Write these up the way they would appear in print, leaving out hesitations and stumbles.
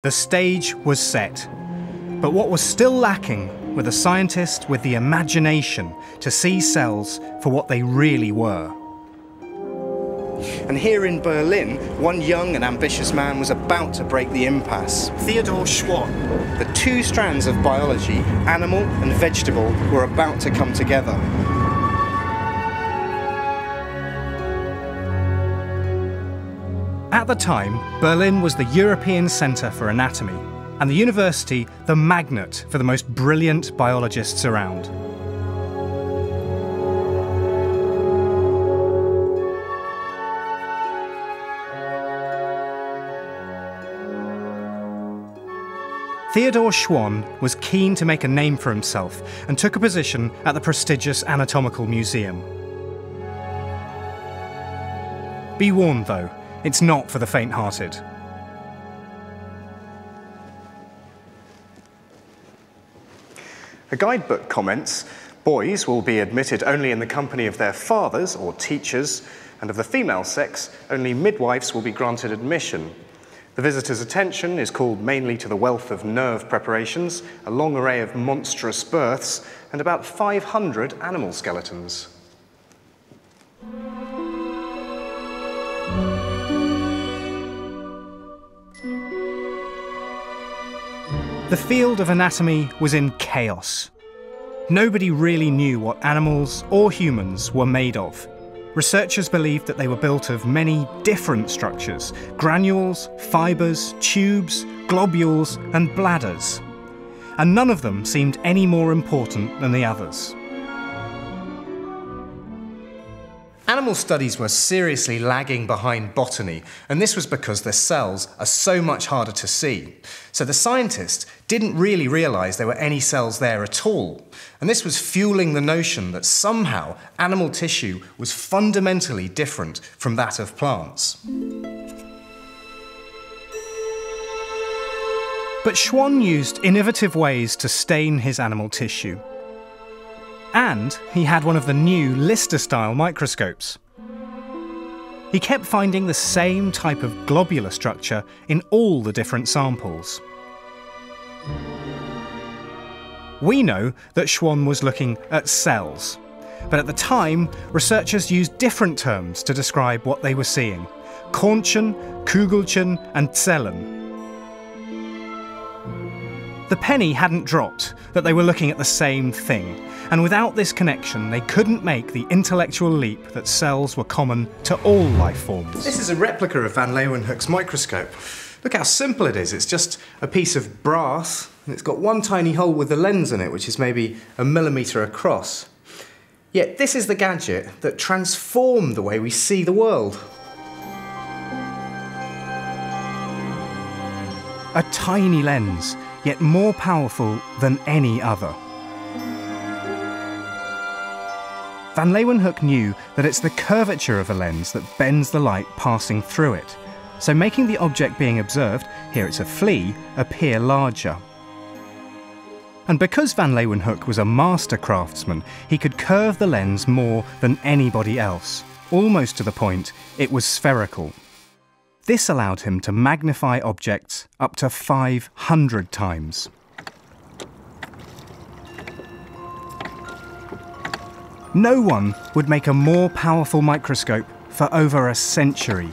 The stage was set, but what was still lacking were the scientists with the imagination to see cells for what they really were. And here in Berlin, one young and ambitious man was about to break the impasse. Theodor Schwann. The two strands of biology, animal and vegetable, were about to come together. At the time, Berlin was the European centre for anatomy, and the university the magnet for the most brilliant biologists around. Theodor Schwann was keen to make a name for himself and took a position at the prestigious Anatomical Museum. Be warned though, it's not for the faint-hearted. The guidebook comments, boys will be admitted only in the company of their fathers or teachers, and of the female sex, only midwives will be granted admission. The visitor's attention is called mainly to the wealth of nerve preparations, a long array of monstrous births, and about 500 animal skeletons. The field of anatomy was in chaos. Nobody really knew what animals or humans were made of. Researchers believed that they were built of many different structures: granules, fibres, tubes, globules and bladders. And none of them seemed any more important than the others. Animal studies were seriously lagging behind botany, and this was because their cells are so much harder to see. So the scientists didn't really realise there were any cells there at all. And this was fueling the notion that somehow animal tissue was fundamentally different from that of plants. But Schwann used innovative ways to stain his animal tissue. And he had one of the new Lister-style microscopes. He kept finding the same type of globular structure in all the different samples. We know that Schwann was looking at cells, but at the time, researchers used different terms to describe what they were seeing: Kornchen, Kugelchen and Zellen. The penny hadn't dropped that they were looking at the same thing, and without this connection they couldn't make the intellectual leap that cells were common to all life forms. This is a replica of Van Leeuwenhoek's microscope. Look how simple it is. It's just a piece of brass, and it's got one tiny hole with a lens in it, which is maybe 1 millimetre across. Yet this is the gadget that transformed the way we see the world. A tiny lens, yet more powerful than any other. Van Leeuwenhoek knew that it's the curvature of a lens that bends the light passing through it, so making the object being observed, here it's a flea, appear larger. And because Van Leeuwenhoek was a master craftsman, he could curve the lens more than anybody else, almost to the point it was spherical. This allowed him to magnify objects up to 500 times. No one would make a more powerful microscope for over a century.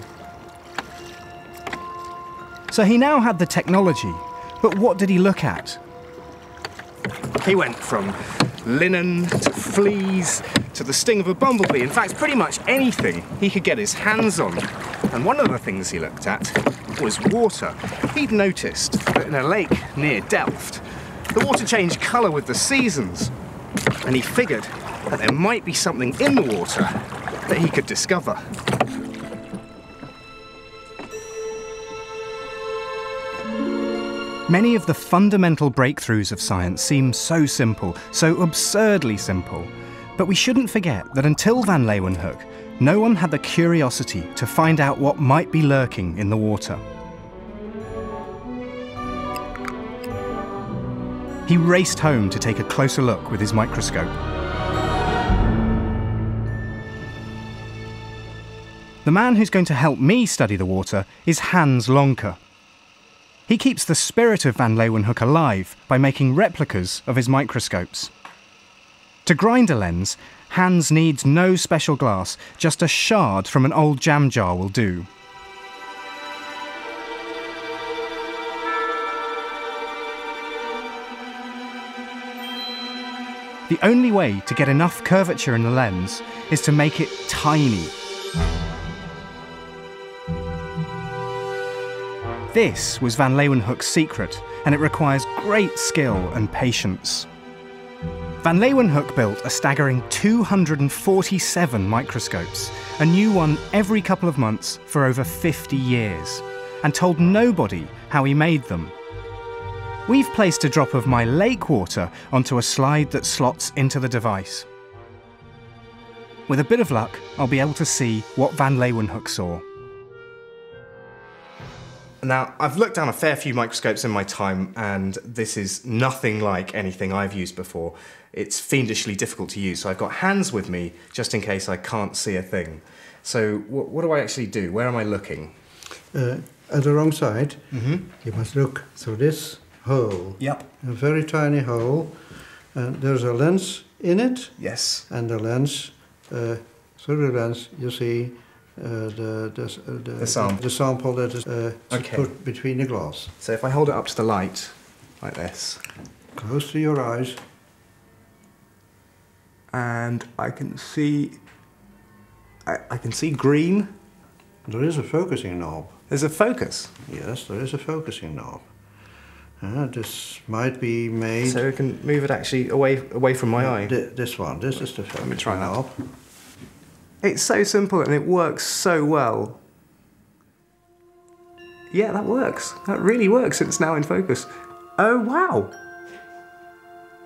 So he now had the technology, but what did he look at? He went from linen to fleas to the sting of a bumblebee. In fact, pretty much anything he could get his hands on. And one of the things he looked at was water. He'd noticed that in a lake near Delft, the water changed colour with the seasons. And he figured that there might be something in the water that he could discover. Many of the fundamental breakthroughs of science seem so simple, so absurdly simple. But we shouldn't forget that until Van Leeuwenhoek, no one had the curiosity to find out what might be lurking in the water. He raced home to take a closer look with his microscope. The man who's going to help me study the water is Hans Lonke. He keeps the spirit of Van Leeuwenhoek alive by making replicas of his microscopes. To grind a lens, Hans needs no special glass, just a shard from an old jam jar will do. The only way to get enough curvature in the lens is to make it tiny. This was Van Leeuwenhoek's secret, and it requires great skill and patience. Van Leeuwenhoek built a staggering 247 microscopes, a new one every couple of months for over 50 years, and told nobody how he made them. We've placed a drop of my lake water onto a slide that slots into the device. With a bit of luck, I'll be able to see what Van Leeuwenhoek saw. Now, I've looked down a fair few microscopes in my time, and this is nothing like anything I've used before. It's fiendishly difficult to use, so I've got Hans with me just in case I can't see a thing. So what do I actually do? Where am I looking? At the wrong side, you must look through this hole. Yep. A very tiny hole. There's a lens in it. Yes. And the lens, through the lens, you see the sample that is put between the glass. So if I hold it up to the light, like this. Close to your eyes. And I can see... I can see green. There is a focusing knob. There's a focus? Yes, there is a focusing knob. This might be made... So I can move it actually away from my eye? This one, this is the focusing knob. Let me try that. It's so simple and it works so well. Yeah, that works. That really works. It's now in focus. Oh, wow.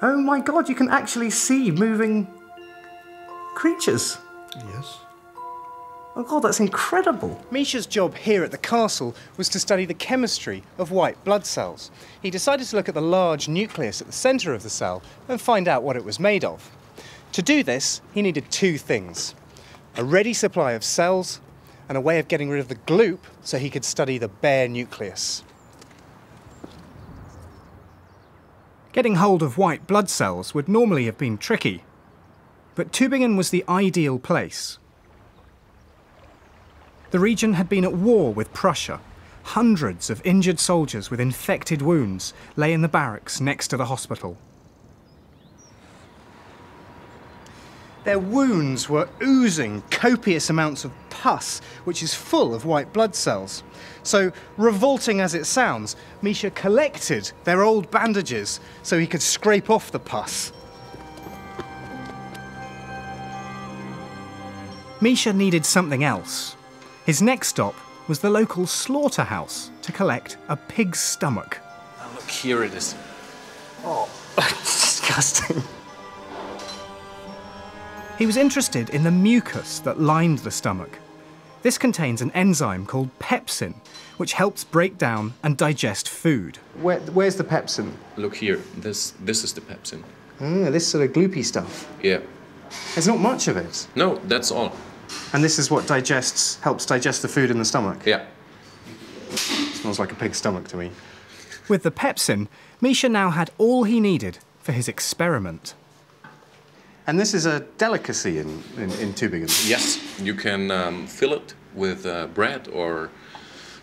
Oh my God, you can actually see moving creatures. Yes. Oh God, that's incredible. Misha's job here at the castle was to study the chemistry of white blood cells. He decided to look at the large nucleus at the centre of the cell and find out what it was made of. To do this, he needed two things: a ready supply of cells and a way of getting rid of the gloop so he could study the bare nucleus. Getting hold of white blood cells would normally have been tricky, but Tübingen was the ideal place. The region had been at war with Prussia. Hundreds of injured soldiers with infected wounds lay in the barracks next to the hospital. Their wounds were oozing copious amounts of pus, which is full of white blood cells. So, revolting as it sounds, Misha collected their old bandages so he could scrape off the pus. Misha needed something else. His next stop was the local slaughterhouse to collect a pig's stomach. Oh, look, here it is. Oh, it's disgusting. He was interested in the mucus that lined the stomach. This contains an enzyme called pepsin, which helps break down and digest food. Where's the pepsin? Look here, this is the pepsin. Ah, this sort of gloopy stuff. Yeah. There's not much of it. No, that's all. And this is what helps digest the food in the stomach? Yeah. Smells like a pig's stomach to me. With the pepsin, Misha now had all he needed for his experiment. And this is a delicacy in Tübingen? Yes, you can fill it with bread, or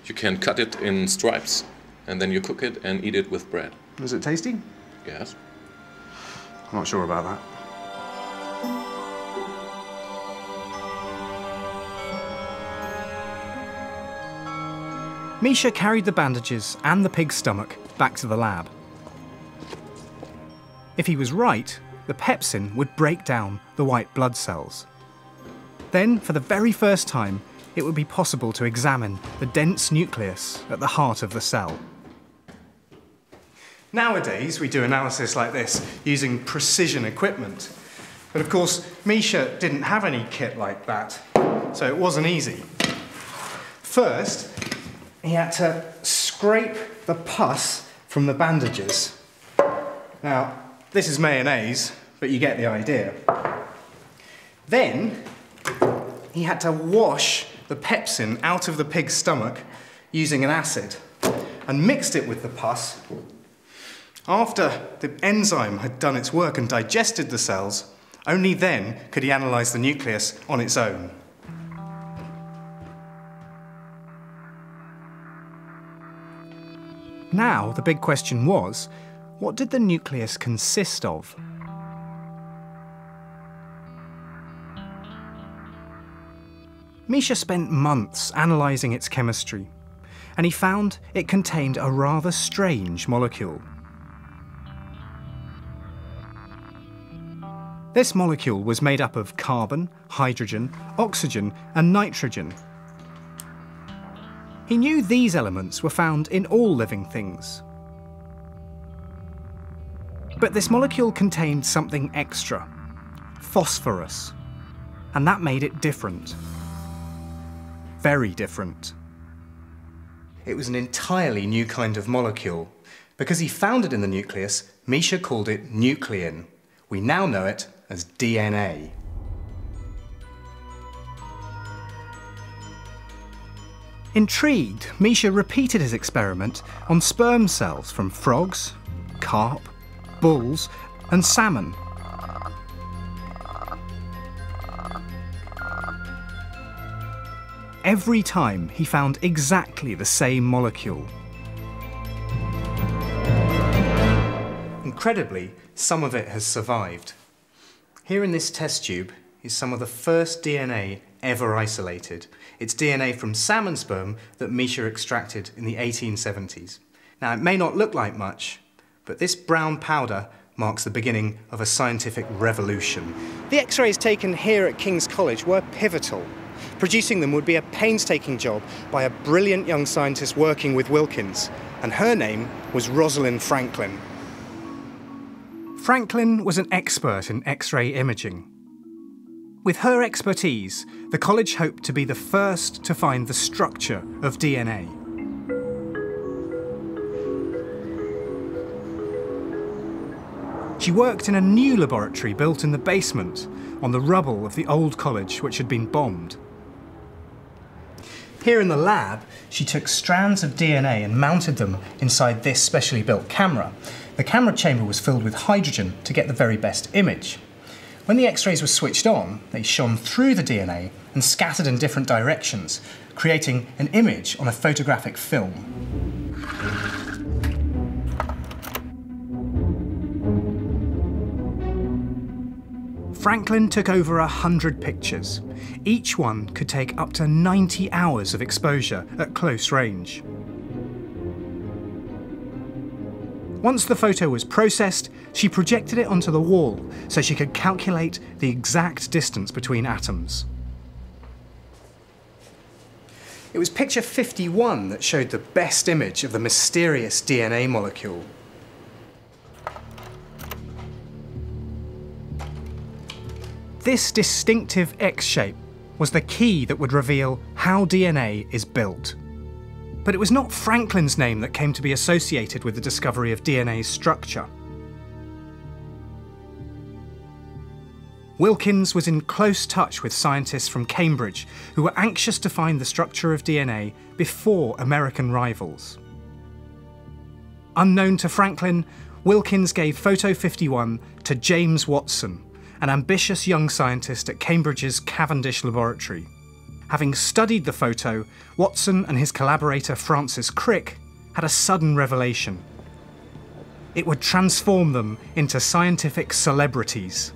you can cut it in stripes, and then you cook it and eat it with bread. Is it tasty? Yes. I'm not sure about that. Misha carried the bandages and the pig's stomach back to the lab. If he was right, the pepsin would break down the white blood cells. Then, for the very first time, it would be possible to examine the dense nucleus at the heart of the cell. Nowadays, we do analysis like this using precision equipment. But of course, Misha didn't have any kit like that, so it wasn't easy. First, he had to scrape the pus from the bandages. Now, this is mayonnaise, but you get the idea. Then, he had to wash the pepsin out of the pig's stomach using an acid. and mixed it with the pus. After the enzyme had done its work and digested the cells, only then could he analyse the nucleus on its own. Now, the big question was, what did the nucleus consist of? Misha spent months analysing its chemistry, and he found it contained a rather strange molecule. This molecule was made up of carbon, hydrogen, oxygen, and nitrogen. He knew these elements were found in all living things. But this molecule contained something extra, phosphorus, and that made it different. Very different. It was an entirely new kind of molecule. Because he found it in the nucleus, Misha called it nuclein. We now know it as DNA. Intrigued, Misha repeated his experiment on sperm cells from frogs, carp, bulls, and salmon. Every time he found exactly the same molecule. Incredibly, some of it has survived. Here in this test tube is some of the first DNA ever isolated. It's DNA from salmon sperm that Misha extracted in the 1870s. Now, it may not look like much, but this brown powder marks the beginning of a scientific revolution. The X-rays taken here at King's College were pivotal. Producing them would be a painstaking job by a brilliant young scientist working with Wilkins, and her name was Rosalind Franklin. Franklin was an expert in X-ray imaging. With her expertise, the college hoped to be the first to find the structure of DNA. She worked in a new laboratory built in the basement, on the rubble of the old college which had been bombed. Here in the lab, she took strands of DNA and mounted them inside this specially built camera. The camera chamber was filled with hydrogen to get the very best image. When the X-rays were switched on, they shone through the DNA and scattered in different directions, creating an image on a photographic film. Franklin took over 100 pictures. Each one could take up to 90 hours of exposure at close range. Once the photo was processed, she projected it onto the wall so she could calculate the exact distance between atoms. It was picture 51 that showed the best image of the mysterious DNA molecule. This distinctive X shape was the key that would reveal how DNA is built. But it was not Franklin's name that came to be associated with the discovery of DNA's structure. Wilkins was in close touch with scientists from Cambridge who were anxious to find the structure of DNA before American rivals. Unknown to Franklin, Wilkins gave Photo 51 to James Watson, an ambitious young scientist at Cambridge's Cavendish Laboratory. Having studied the photo, Watson and his collaborator Francis Crick had a sudden revelation. It would transform them into scientific celebrities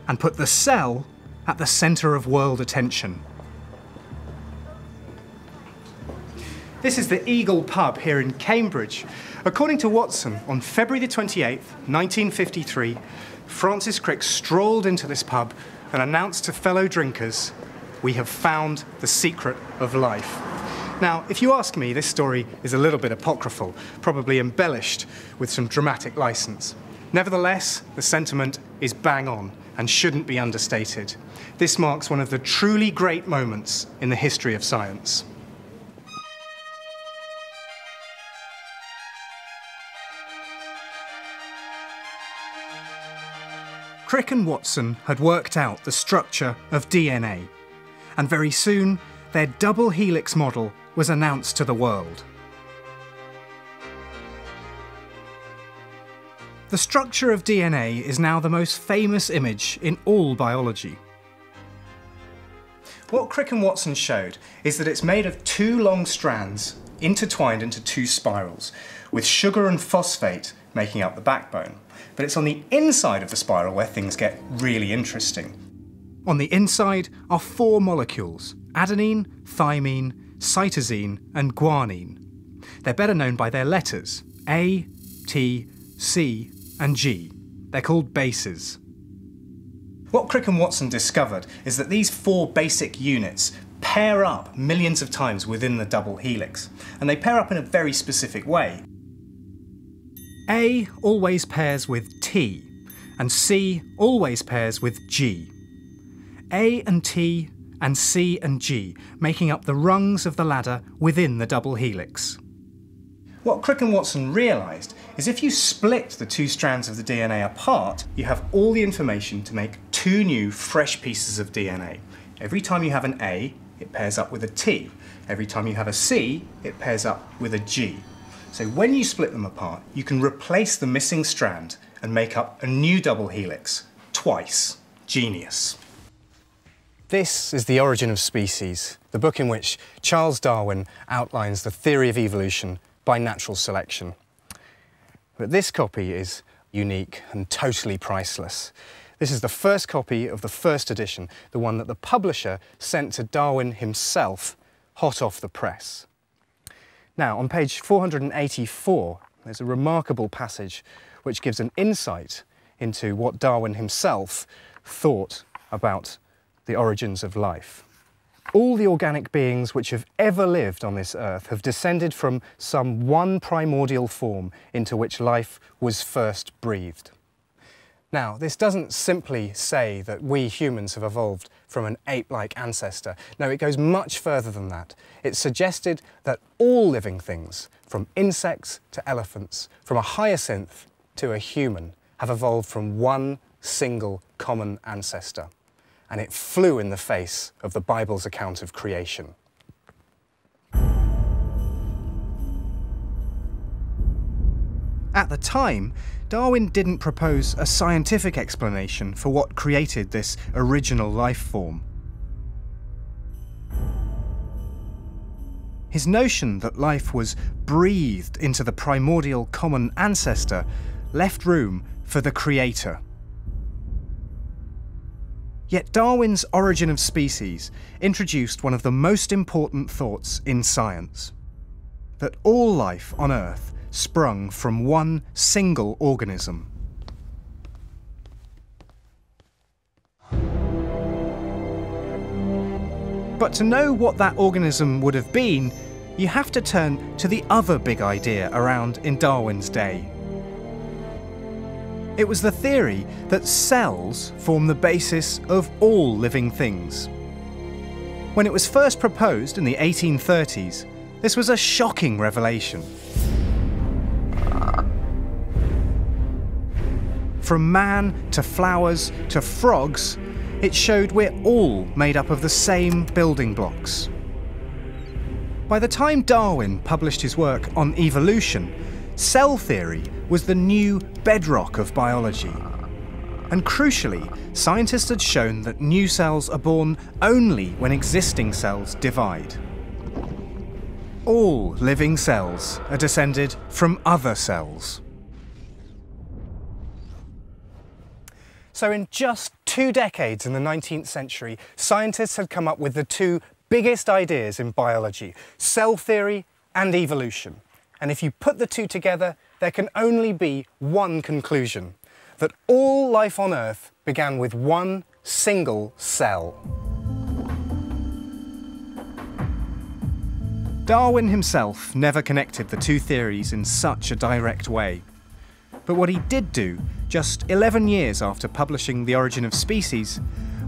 and put the cell at the centre of world attention. This is the Eagle pub here in Cambridge. According to Watson, on February the 28th, 1953, Francis Crick strolled into this pub and announced to fellow drinkers, "We have found the secret of life." Now, if you ask me, this story is a little bit apocryphal, probably embellished with some dramatic license. Nevertheless, the sentiment is bang on and shouldn't be understated. This marks one of the truly great moments in the history of science. Crick and Watson had worked out the structure of DNA, and very soon their double helix model was announced to the world. The structure of DNA is now the most famous image in all biology. What Crick and Watson showed is that it's made of two long strands intertwined into two spirals, with sugar and phosphate making up the backbone. But it's on the inside of the spiral where things get really interesting. On the inside are four molecules: adenine, thymine, cytosine and guanine. They're better known by their letters: A, T, C and G. They're called bases. What Crick and Watson discovered is that these four basic units pair up millions of times within the double helix, and they pair up in a very specific way. A always pairs with T, and C always pairs with G. A and T and C and G making up the rungs of the ladder within the double helix. What Crick and Watson realised is if you split the two strands of the DNA apart, you have all the information to make two new fresh pieces of DNA. Every time you have an A, it pairs up with a T. Every time you have a C, it pairs up with a G. So when you split them apart, you can replace the missing strand and make up a new double helix twice. Genius. This is The Origin of Species, the book in which Charles Darwin outlines the theory of evolution by natural selection. But this copy is unique and totally priceless. This is the first copy of the first edition, the one that the publisher sent to Darwin himself, hot off the press. Now, on page 484, there's a remarkable passage which gives an insight into what Darwin himself thought about the origins of life. All the organic beings which have ever lived on this earth have descended from some one primordial form into which life was first breathed. Now, this doesn't simply say that we humans have evolved from an ape-like ancestor. No, it goes much further than that. It suggested that all living things, from insects to elephants, from a hyacinth to a human, have evolved from one single common ancestor. And it flew in the face of the Bible's account of creation. At the time, Darwin didn't propose a scientific explanation for what created this original life form. His notion that life was breathed into the primordial common ancestor left room for the creator. Yet Darwin's Origin of Species introduced one of the most important thoughts in science: that all life on Earth sprung from one single organism. But to know what that organism would have been, you have to turn to the other big idea around in Darwin's day. It was the theory that cells form the basis of all living things. When it was first proposed in the 1830s, this was a shocking revelation. From man to flowers to frogs, it showed we're all made up of the same building blocks. By the time Darwin published his work on evolution, cell theory was the new bedrock of biology. And crucially, scientists had shown that new cells are born only when existing cells divide. All living cells are descended from other cells. So in just 2 decades in the 19th century, scientists had come up with the two biggest ideas in biology: cell theory and evolution. And if you put the two together, there can only be one conclusion: that all life on Earth began with one single cell. Darwin himself never connected the two theories in such a direct way. But what he did do, just 11 years after publishing The Origin of Species,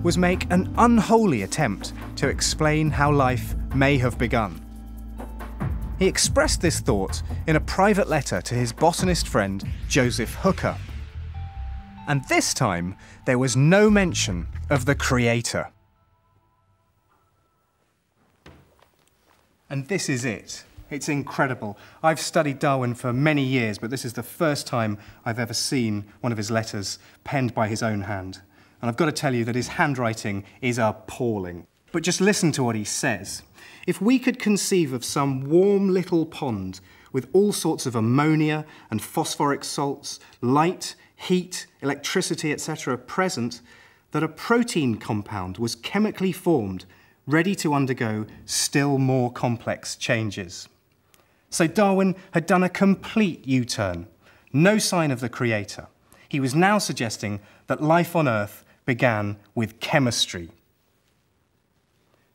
was make an unholy attempt to explain how life may have begun. He expressed this thought in a private letter to his botanist friend Joseph Hooker. And this time, there was no mention of the Creator. And this is it. It's incredible. I've studied Darwin for many years, but this is the first time I've ever seen one of his letters penned by his own hand. And I've got to tell you that his handwriting is appalling. But just listen to what he says. If we could conceive of some warm little pond with all sorts of ammonia and phosphoric salts, light, heat, electricity, etc. present, that a protein compound was chemically formed, ready to undergo still more complex changes. So Darwin had done a complete U-turn. No sign of the creator. He was now suggesting that life on Earth began with chemistry.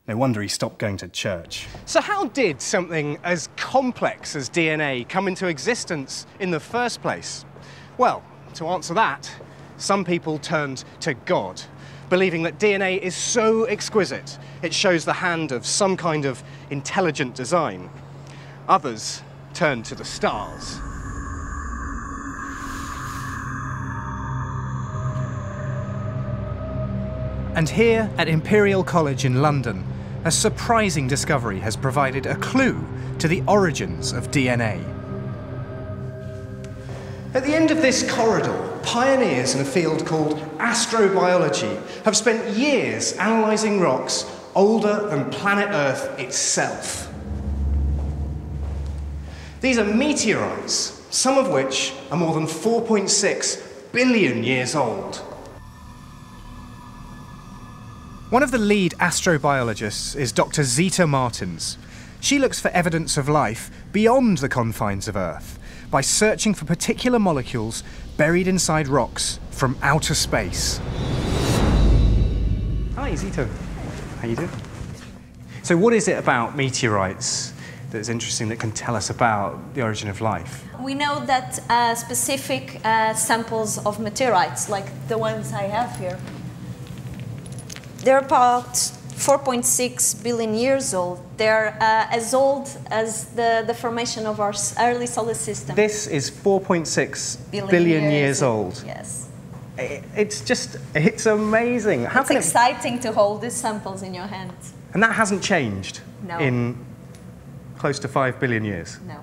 No wonder he stopped going to church. So how did something as complex as DNA come into existence in the first place? Well, to answer that, some people turned to God, believing that DNA is so exquisite it shows the hand of some kind of intelligent design. Others turned to the stars. And here at Imperial College in London, a surprising discovery has provided a clue to the origins of DNA. At the end of this corridor, pioneers in a field called astrobiology have spent years analysing rocks older than planet Earth itself. These are meteorites, some of which are more than 4.6 billion years old. One of the lead astrobiologists is Dr. Zita Martins. She looks for evidence of life beyond the confines of Earth by searching for particular molecules buried inside rocks from outer space. Hi, Zita. How you doing? So what is it about meteorites that's interesting that can tell us about the origin of life? We know that specific samples of meteorites, like the ones I have here, they're about 4.6 billion years old. They're as old as the formation of our early solar system. This is 4.6 billion years old. Yes. It's amazing. It's exciting to hold these samples in your hands. And that hasn't changed No. in close to 5 billion years? No.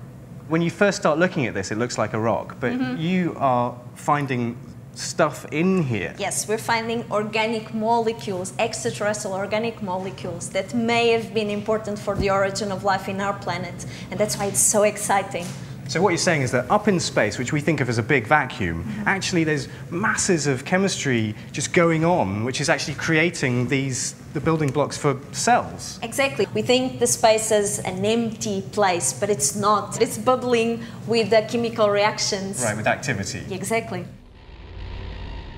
When you first start looking at this, it looks like a rock, but you are finding stuff in here. Yes, we're finding organic molecules, extraterrestrial organic molecules that may have been important for the origin of life in our planet, and that's why it's so exciting. So what you're saying is that up in space, which we think of as a big vacuum, actually there's masses of chemistry just going on, which is actually creating the building blocks for cells. Exactly. We think the space is an empty place, but it's not. It's bubbling with the chemical reactions. Right, with activity. Exactly.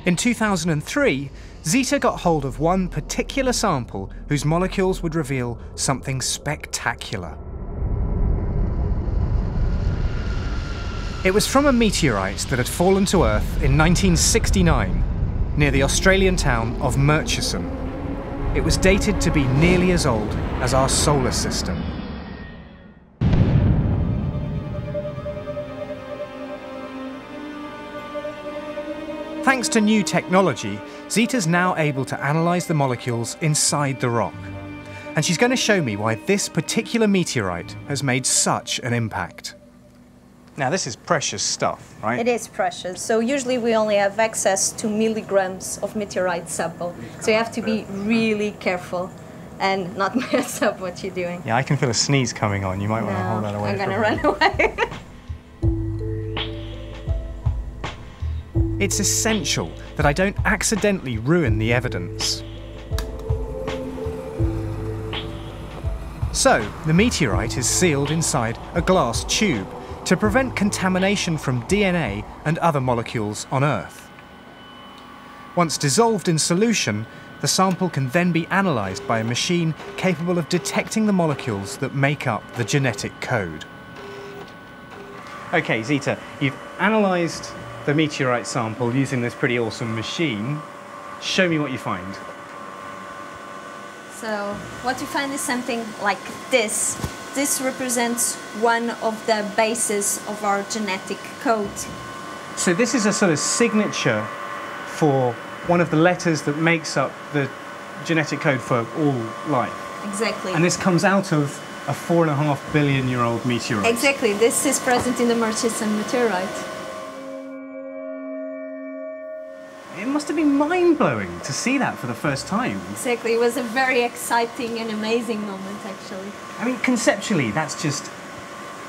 In 2003, Zita got hold of one particular sample whose molecules would reveal something spectacular. It was from a meteorite that had fallen to Earth in 1969, near the Australian town of Murchison. It was dated to be nearly as old as our solar system. Thanks to new technology, Zita's now able to analyse the molecules inside the rock. And she's going to show me why this particular meteorite has made such an impact. Now, this is precious stuff, right? It is precious. So usually we only have access to milligrams of meteorite sample. So you have to be really careful and not mess up what you're doing. Yeah, I can feel a sneeze coming on. You might want to hold that away. I'm going to run away. It's essential that I don't accidentally ruin the evidence. So, the meteorite is sealed inside a glass tube to prevent contamination from DNA and other molecules on Earth. Once dissolved in solution, the sample can then be analysed by a machine capable of detecting the molecules that make up the genetic code. Okay, Zita, you've analysed the meteorite sample using this pretty awesome machine. Show me what you find. So what you find is something like this. This represents one of the bases of our genetic code. So this is a sort of signature for one of the letters that makes up the genetic code for all life. Exactly. And this comes out of a 4.5 billion year old meteorite. Exactly, this is present in the Murchison meteorite. It must have been mind-blowing to see that for the first time. Exactly, it was a very exciting and amazing moment, actually. I mean, conceptually, that's just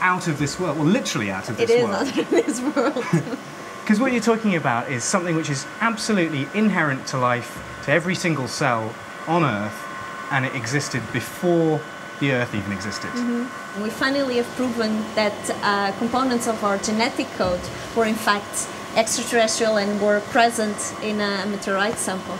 out of this world. Well, literally out of this world. It is out of this world. Because what you're talking about is something which is absolutely inherent to life, to every single cell on Earth, and it existed before the Earth even existed. Mm-hmm. We finally have proven that components of our genetic code were in fact extraterrestrial and were present in a meteorite sample.